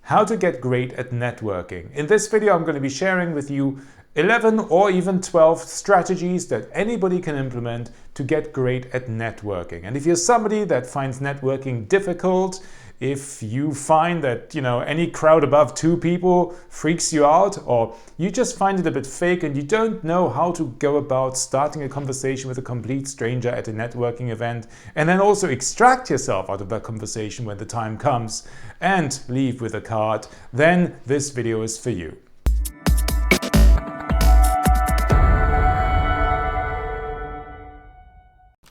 how to get great at networking. In this video, I'm going to be sharing with you 11 or even 12 strategies that anybody can implement to get great at networking. And if you're somebody that finds networking difficult, if you find that, any crowd above 2 people freaks you out, or you just find it a bit fake and you don't know how to go about starting a conversation with a complete stranger at a networking event, and then also extract yourself out of that conversation when the time comes and leave with a card, then this video is for you.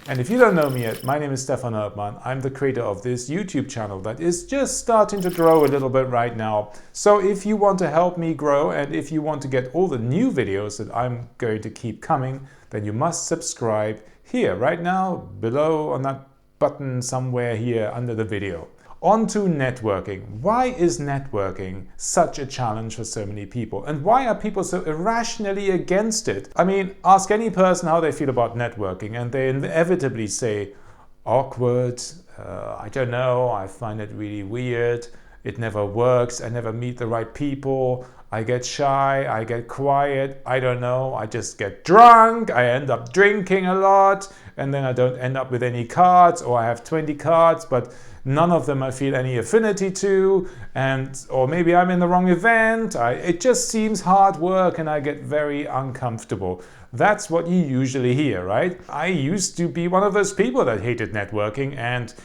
And if you don't know me yet, my name is Stefan Erdmann. I'm the creator of this YouTube channel that is just starting to grow a little bit right now. So if you want to help me grow and if you want to get all the new videos that I'm going to keep coming, then you must subscribe here, right now, below on that button somewhere here under the video. On to networking. Why is networking such a challenge for so many people? And why are people so irrationally against it? I mean, ask any person how they feel about networking and they inevitably say, awkward, I don't know, I find it really weird, it never works, I never meet the right people, I get shy, I get quiet, I don't know, I just get drunk, I end up drinking a lot, and then I don't end up with any cards, or I have 20 cards, but none of them I feel any affinity to, or maybe I'm in the wrong event. It just seems hard work and I get very uncomfortable. That's what you usually hear, right? I used to be one of those people that hated networking and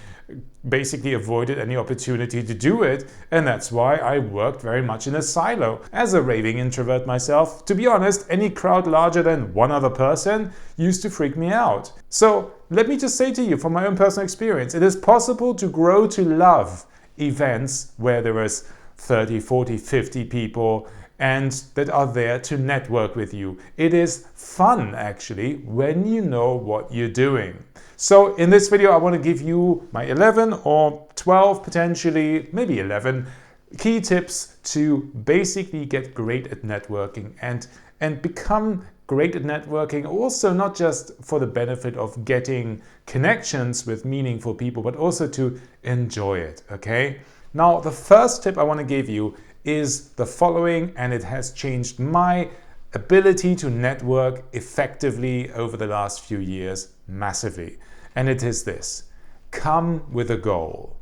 basically avoided any opportunity to do it, and that's why I worked very much in a silo. As a raving introvert myself, to be honest, any crowd larger than one other person used to freak me out. So let me just say to you from my own personal experience, it is possible to grow to love events where there is 30, 40, 50 people and that are there to network with you. It is fun actually when you know what you're doing. So in this video, I want to give you my 11 or 12, potentially, maybe 11 key tips to basically get great at networking and become great at networking, also not just for the benefit of getting connections with meaningful people, but also to enjoy it, okay? Now, the first tip I want to give you is the following, and it has changed my ability to network effectively over the last few years massively. And it is this: come with a goal.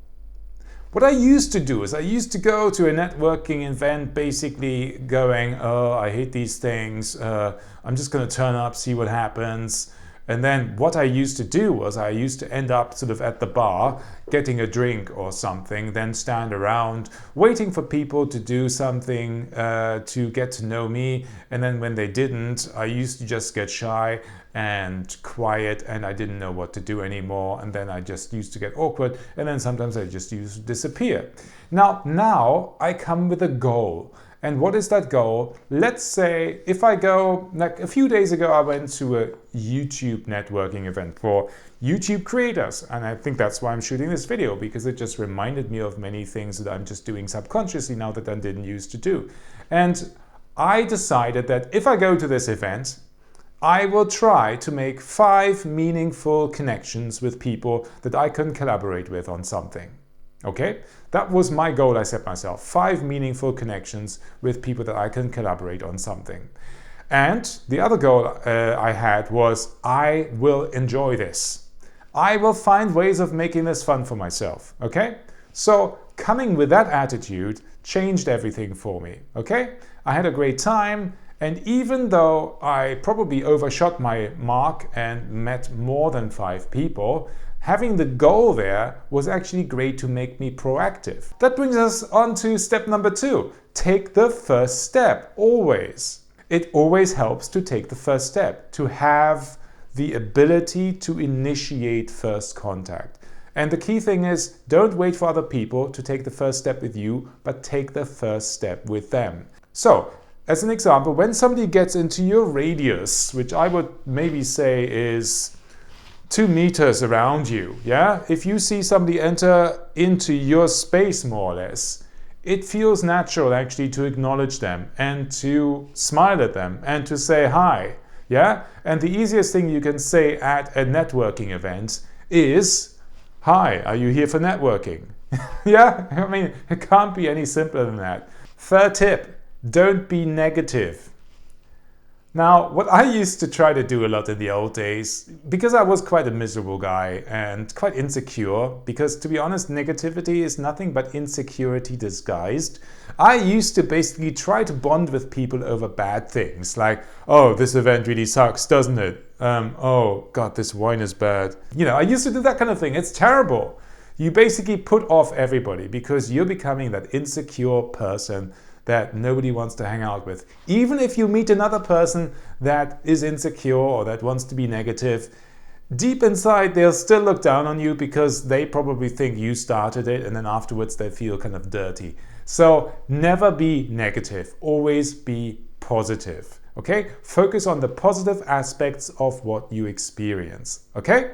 What I used to do is I used to go to a networking event basically going, oh, I hate these things, I'm just going to turn up, see what happens. And then what I used to do was I used to end up sort of at the bar getting a drink or something, then stand around waiting for people to do something to get to know me. And then when they didn't, I used to just get shy and quiet and I didn't know what to do anymore. And then I just used to get awkward and then sometimes I just used to disappear. Now I come with a goal. And what is that goal? Let's say if I go, like a few days ago, I went to a YouTube networking event for YouTube creators. And I think that's why I'm shooting this video, because it just reminded me of many things that I'm just doing subconsciously now that I didn't used to do. And I decided that if I go to this event, I will try to make 5 meaningful connections with people that I can collaborate with on something. Okay, that was my goal I set myself. 5 meaningful connections with people that I can collaborate on something. And the other goal I had was I will enjoy this. I will find ways of making this fun for myself. Okay, so coming with that attitude changed everything for me. Okay, I had a great time. And even though I probably overshot my mark and met more than 5 people, having the goal there was actually great to make me proactive. That brings us on to step number 2. Take the first step, always. It always helps to take the first step, to have the ability to initiate first contact. And the key thing is, don't wait for other people to take the first step with you, but take the first step with them. So, as an example, when somebody gets into your radius, which I would maybe say is 2 meters around you, yeah? If you see somebody enter into your space more or less, it feels natural actually to acknowledge them and to smile at them and to say hi, yeah? And the easiest thing you can say at a networking event is, hi, are you here for networking? Yeah, I mean, it can't be any simpler than that. Third tip, don't be negative. Now, what I used to try to do a lot in the old days, because I was quite a miserable guy and quite insecure, because to be honest, negativity is nothing but insecurity disguised. I used to basically try to bond with people over bad things, like, oh, this event really sucks, doesn't it? Oh, God, this wine is bad. You know, I used to do that kind of thing. It's terrible. You basically put off everybody because you're becoming that insecure person that nobody wants to hang out with. Even if you meet another person that is insecure or that wants to be negative, deep inside they'll still look down on you because they probably think you started it, and then afterwards they feel kind of dirty. So never be negative, always be positive. Okay? Focus on the positive aspects of what you experience. Okay?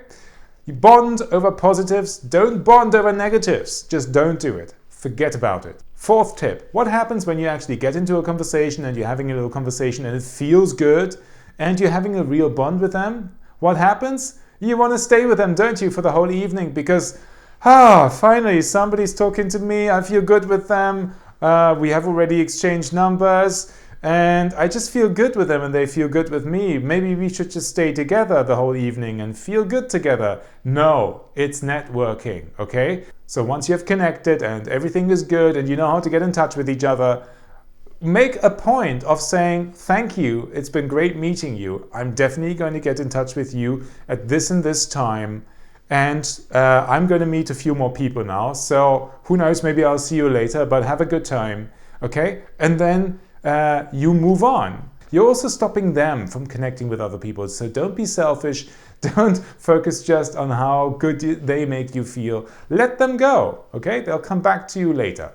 You bond over positives, don't bond over negatives. Just don't do it. Forget about it. Fourth tip, what happens when you actually get into a conversation and you're having a little conversation and it feels good and you're having a real bond with them? What happens? You want to stay with them, don't you, for the whole evening because, finally somebody's talking to me, I feel good with them, we have already exchanged numbers, and I just feel good with them and they feel good with me. Maybe we should just stay together the whole evening and feel good together. No, it's networking, okay? So once you have connected and everything is good and you know how to get in touch with each other, make a point of saying, thank you, it's been great meeting you. I'm definitely going to get in touch with you at this and this time. And I'm going to meet a few more people now. So who knows, maybe I'll see you later, but have a good time, okay? And then you move on. You're also stopping them from connecting with other people. So don't be selfish. Don't focus just on how good they make you feel. Let them go, okay? They'll come back to you later.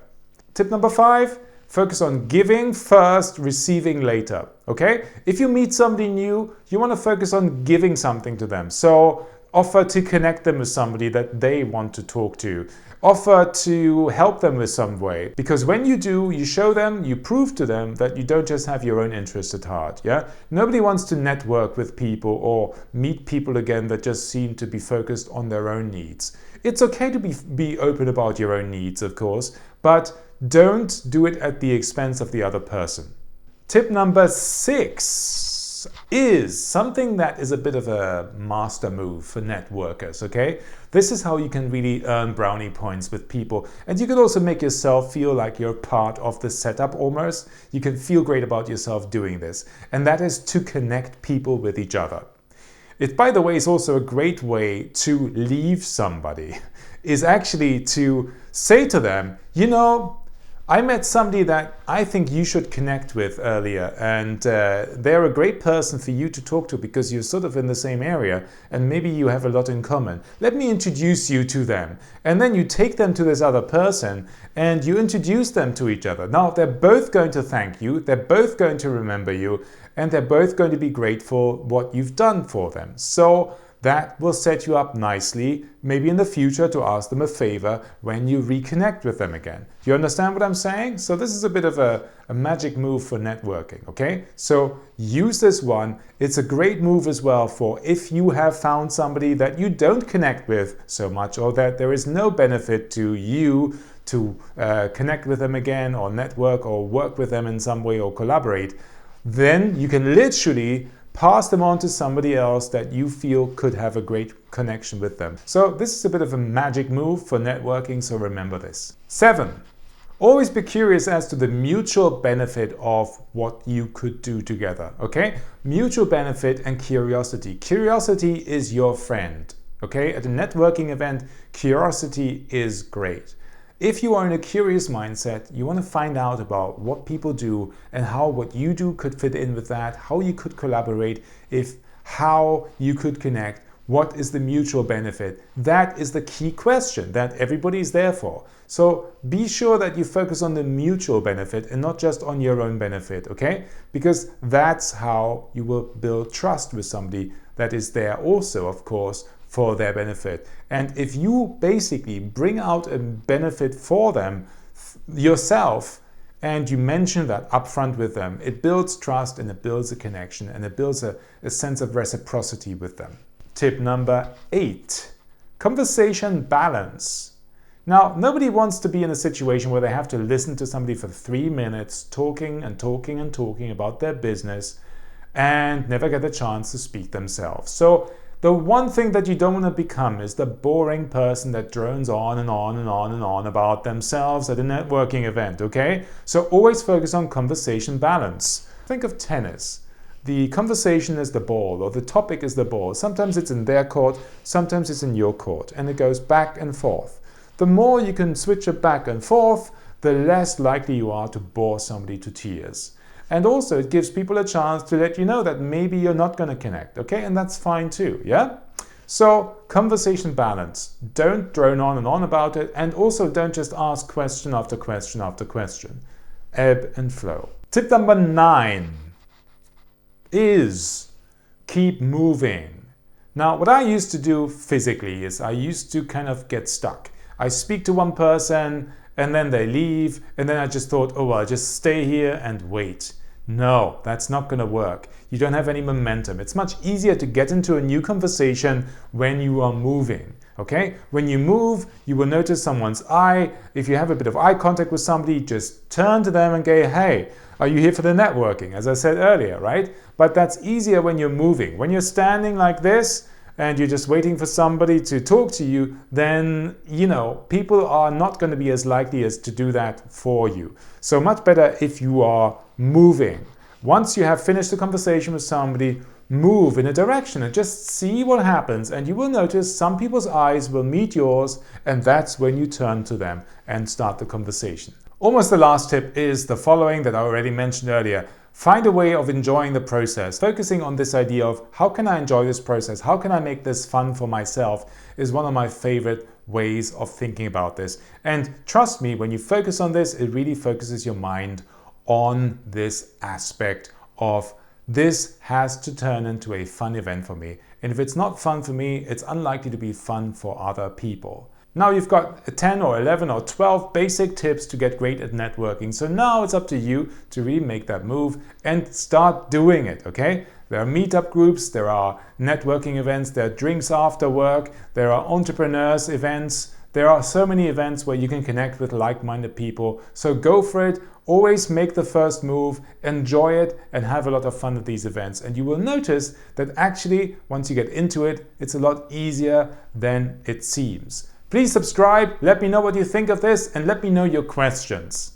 Tip number 5, focus on giving first, receiving later, okay? If you meet somebody new, you want to focus on giving something to them. So offer to connect them with somebody that they want to talk to. Offer to help them with some way. Because when you do, you show them, you prove to them that you don't just have your own interests at heart. Yeah? Nobody wants to network with people or meet people again that just seem to be focused on their own needs. It's okay to be open about your own needs, of course, but don't do it at the expense of the other person. Tip number 6 is something that is a bit of a master move for networkers, okay? This is how you can really earn brownie points with people, and you can also make yourself feel like you're part of the setup almost. You can feel great about yourself doing this, and that is to connect people with each other. It, by the way, is also a great way to leave somebody, is actually to say to them, you know, I met somebody that I think you should connect with earlier, and they're a great person for you to talk to because you're sort of in the same area and maybe you have a lot in common. Let me introduce you to them. And then you take them to this other person and you introduce them to each other. Now, they're both going to thank you, they're both going to remember you, and they're both going to be grateful what you've done for them. So that will set you up nicely, maybe in the future, to ask them a favor when you reconnect with them again. You understand what I'm saying? So this is a bit of a magic move for networking, okay? So use this one. It's a great move as well for if you have found somebody that you don't connect with so much, or that there is no benefit to you to connect with them again or network or work with them in some way or collaborate, then you can literally pass them on to somebody else that you feel could have a great connection with them. So this is a bit of a magic move for networking, so remember this. 7, always be curious as to the mutual benefit of what you could do together, okay? Mutual benefit and curiosity. Curiosity is your friend, okay? At a networking event, curiosity is great. If you are in a curious mindset, you want to find out about what people do and how what you do could fit in with that, how you could collaborate, how you could connect, what is the mutual benefit. That is the key question that everybody is there for. So be sure that you focus on the mutual benefit and not just on your own benefit, okay? Because that's how you will build trust with somebody that is there also, of course, for their benefit. And if you basically bring out a benefit for them yourself and you mention that upfront with them, it builds trust and it builds a connection and it builds a sense of reciprocity with them. Tip number 8, conversation balance. Now, nobody wants to be in a situation where they have to listen to somebody for 3 minutes talking and talking and talking about their business and never get a chance to speak themselves. So the one thing that you don't want to become is the boring person that drones on and on and on and on about themselves at a networking event, okay? So always focus on conversation balance. Think of tennis. The conversation is the ball, or the topic is the ball. Sometimes it's in their court, sometimes it's in your court, and it goes back and forth. The more you can switch it back and forth, the less likely you are to bore somebody to tears. And also it gives people a chance to let you know that maybe you're not going to connect, okay? And that's fine too, yeah? So conversation balance. Don't drone on and on about it, and also don't just ask question after question after question. Ebb and flow. Tip number 9 is keep moving. Now, what I used to do physically is I used to kind of get stuck. I speak to one person and then they leave, and then I just thought, oh, well, I'll just stay here and wait. No, that's not going to work. You don't have any momentum. It's much easier to get into a new conversation when you are moving. Okay? When you move, you will notice someone's eye. If you have a bit of eye contact with somebody, just turn to them and go, hey, are you here for the networking? As I said earlier, right? But that's easier when you're moving. When you're standing like this and you're just waiting for somebody to talk to you, then, people are not going to be as likely as to do that for you. So much better if you are moving. Once you have finished the conversation with somebody, move in a direction and just see what happens, and you will notice some people's eyes will meet yours, and that's when you turn to them and start the conversation. Almost the last tip is the following that I already mentioned earlier. Find a way of enjoying the process. Focusing on this idea of how can I enjoy this process? How can I make this fun for myself is one of my favorite ways of thinking about this. And trust me, when you focus on this, it really focuses your mind on this aspect of this has to turn into a fun event for me. And if it's not fun for me, it's unlikely to be fun for other people. Now you've got 10 or 11 or 12 basic tips to get great at networking. So now it's up to you to really make that move and start doing it, okay? There are meetup groups, there are networking events, there are drinks after work, there are entrepreneurs events. There are so many events where you can connect with like-minded people. So go for it. Always make the first move, enjoy it, and have a lot of fun at these events. And you will notice that actually, once you get into it, it's a lot easier than it seems. Please subscribe, let me know what you think of this, and let me know your questions.